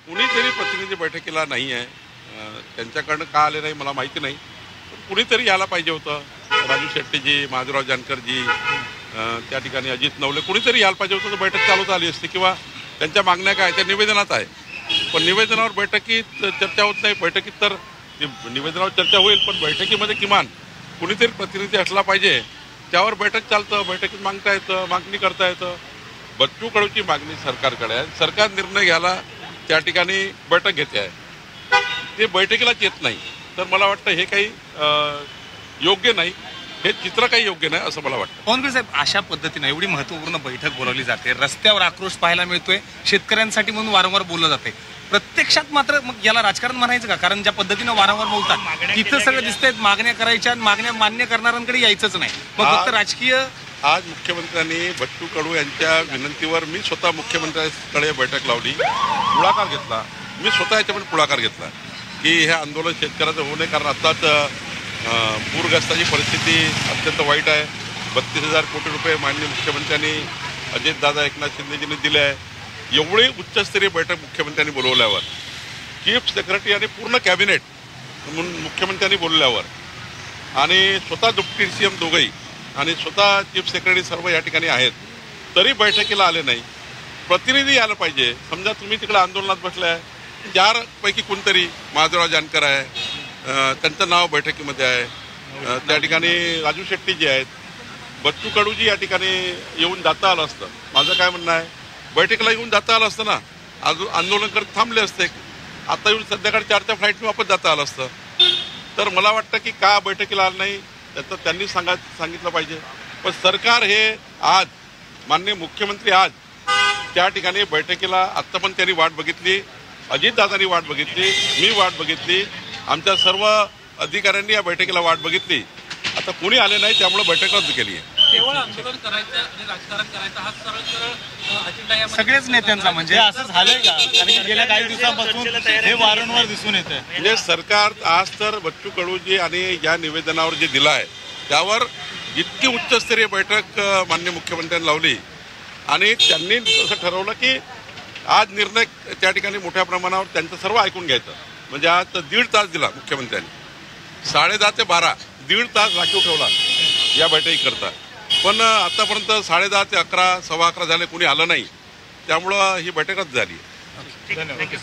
कुणीतरी प्रतिनिधी बैठकीला नाही आहे. त्यांच्याकडनं का आले नाही मला माहिती नाही. पण कुणीतरी यायला पाहिजे होतं. राजू शेट्टीजी, महादेवराव जानकरजी, त्या ठिकाणी अजित नवले, कुणीतरी यायला पाहिजे होतं. तर बैठक चालवता आली असते किंवा त्यांच्या मागण्या काय त्या निवेदनात आहे. पण निवेदनावर बैठकीत चर्चा होत नाही. बैठकीत तर निवेदनावर चर्चा होईल पण बैठकीमध्ये किमान कुणीतरी प्रतिनिधी असला पाहिजे. त्यावर बैठक चालतं. बैठकीत मागता येतं, मागणी करता येतं. बच्चू कडूची मागणी सरकारकडे आहे. सरकार निर्णय घ्यायला त्या ठिकाणी बैठक घेते आहे. ते बैठकीलाच येत नाही. तर मला वाटतं हे काही योग्य नाही. हे चित्र काही योग्य नाही असं मला वाटतं. पवनकुळे साहेब, अशा पद्धतीने एवढी महत्त्वपूर्ण बैठक बोलावली जाते, रस्त्यावर आक्रोश पाहायला मिळतोय, शेतकऱ्यांसाठी म्हणून वारंवार बोललं जाते. प्रत्यक्षात मात्र मग याला राजकारण म्हणायचं का? कारण ज्या पद्धतीनं वारंवार बोलतात तिथं सगळं दिसतंय, मागण्या करायच्या, मागण्या मान्य करणाऱ्यांकडे यायचंच नाही. मग फक्त राजकीय. आज मुख्यमंत्र्यांनी बच्चू कडू यांच्या विनंतीवर मी स्वतः मुख्यमंत्र्यांकडे बैठक लावली, पुढाकार घेतला. मी स्वतः याच्यामध्ये पुढाकार घेतला की हे आंदोलन शेतकऱ्याचं होऊ नये. कारण आत्ताच पूरग्रस्ताची परिस्थिती अत्यंत वाईट आहे. 32,000 कोटी रुपये माननीय मुख्यमंत्र्यांनी अजितदादा एकनाथ शिंदेजींनी दिले आहे. एवढी उच्चस्तरीय बैठक मुख्यमंत्र्यांनी बोलवल्यावर, चीफ सेक्रेटरी आणि पूर्ण कॅबिनेट म्हणून मुख्यमंत्र्यांनी बोलवल्यावर आणि स्वतः डेप्युटी CM दोघंही आणि स्वतः चीफ सेक्रेटरी सर्व या ठिकाणी आहेत, तरी बैठकीला आले नाही. प्रतिनिधी यायला पाहिजे. समजा तुम्ही तिकडे आंदोलनात बसलाय, 4 कोणतरी महादेवराव जानकर आहे, त्यांचं नाव बैठकीमध्ये आहे. त्या ठिकाणी राजू शेट्टी जी आहेत, बच्चू कडूजी या ठिकाणी येऊन जाता आलं असतं. माझं काय म्हणणं आहे, बैठकीला येऊन जाता आलं असतं ना, आंदोलन करत थांबले असते. आता येऊन संध्याकाळी 4च्या फ्लाईटने वापस जाता आलं असतं. तर मला वाटतं की का बैठकीला आलं नाही त्याचं त्यांनी सांगितलं पाहिजे. पण सरकार हे आज माननीय मुख्यमंत्री आज त्या ठिकाणी बैठकीला आत्ता पण त्यांनी वाट बघितली, अजितदादांनी वाट बघितली, मी वाट बघितली, आमच्या सर्व अधिकाऱ्यांनी या बैठकीला वाट बघितली. आता कोणी आले नाही, त्यामुळे बैठक रद्द केली आहे. केवळ आंदोलन करायचं आणि राजकारण करायचं हा सरळ अजेंडा सगळेच नेत्यांचा म्हणजे असं झालंय का? कारण की गेल्या काही दिवसांपासून हे वारंवार दिसून येत आहे. म्हणजे सरकार आज तर बच्चू कडूजी आणि या निवेदनावर जे दिलं आहे त्यावर इतकी उच्चस्तरीय बैठक माननीय मुख्यमंत्र्यांनी लावली आणि त्यांनी असं ठरवलं की आज निर्णय त्या ठिकाणी मोठ्या प्रमाणावर त्यांचं सर्व ऐकून घ्यायचं. म्हणजे आज 1.5 तास दिला मुख्यमंत्र्यांनी, 10:30 ते 12 1.5 तास राखीव ठेवला या बैठकीकरता. पण आतापर्यंत 10:30 ते 11, 11:15 झाले, कोणी आलं नाही. त्यामुळं ही बैठक रद्द झाली. धन्यवाद.